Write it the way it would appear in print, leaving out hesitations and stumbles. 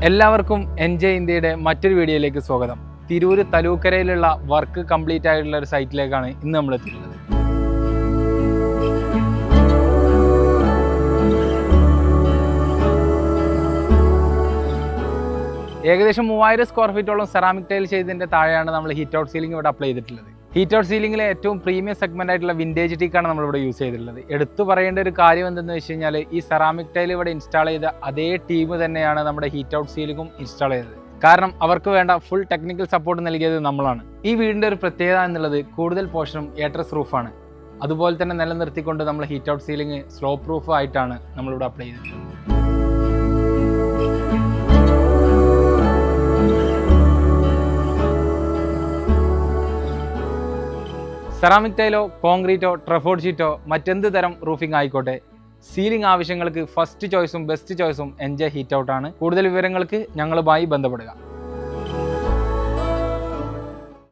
എല്ലാവർക്കും എൻജോയ് ഇന്ത്യയുടെ മറ്റൊരു വീഡിയോയിലേക്ക് സ്വാഗതം. തിരൂര് തലൂക്കരയിലുള്ള വർക്ക് കംപ്ലീറ്റ് ആയിട്ടുള്ള ഒരു സൈറ്റിലേക്കാണ് ഇന്ന് നമ്മൾ എത്തിയിട്ടുള്ളത്. ഏകദേശം 3000 സ്ക്വയർ ഫീറ്റോളം സെറാമിക് ടൈൽ ചെയ്തതിൻ്റെ താഴെയാണ് നമ്മൾ ഹീറ്റ് ഔട്ട് സീലിംഗ് ഇവിടെ അപ്ലൈ ചെയ്തിട്ടുള്ളത്. ഹീറ്റ് ഔട്ട് സീലിംഗിലെ ഏറ്റവും പ്രീമിയം സെഗ്മെന്റ് ആയിട്ടുള്ള വിൻറ്റേജ് ടീക്കാണ് നമ്മളിവിടെ യൂസ് ചെയ്തിട്ടുള്ളത്. എടുത്തു പറയേണ്ട ഒരു കാര്യം എന്തെന്ന് വെച്ച് കഴിഞ്ഞാൽ ഈ സെറാമിക് ടൈൽ ഇവിടെ ഇൻസ്റ്റാൾ ചെയ്ത അതേ ടീം തന്നെയാണ് നമ്മുടെ ഹീറ്റ് ഔട്ട് സീലിംഗും ഇൻസ്റ്റാൾ ചെയ്തത്. കാരണം അവർക്ക് വേണ്ട ഫുൾ ടെക്നിക്കൽ സപ്പോർട്ട് നൽകിയത് നമ്മളാണ്. ഈ വീടിൻ്റെ ഒരു പ്രത്യേകത എന്നുള്ളത് കൂടുതൽ പോർഷനും ഏട്രസ് റൂഫാണ്. അതുപോലെ തന്നെ നിലനിർത്തിക്കൊണ്ട് നമ്മൾ heat out ceiling slope proof ആയിട്ടാണ് നമ്മളിവിടെ അപ്ലൈ ചെയ്തിട്ടുള്ളത്. സെറാമിക് ടൈലോ കോൺക്രീറ്റോ ട്രഫോർഡ് ഷീറ്റോ മറ്റെന്ത് തരം റൂഫിംഗ് ആയിക്കോട്ടെ, സീലിംഗ് ആവശ്യങ്ങൾക്ക് ഫസ്റ്റ് ചോയ്സും ബെസ്റ്റ് ചോയ്സും എൻജോയ് ഹീറ്റ് ഔട്ടാണ്. കൂടുതൽ വിവരങ്ങൾക്ക് ഞങ്ങളുമായി ബന്ധപ്പെടുക.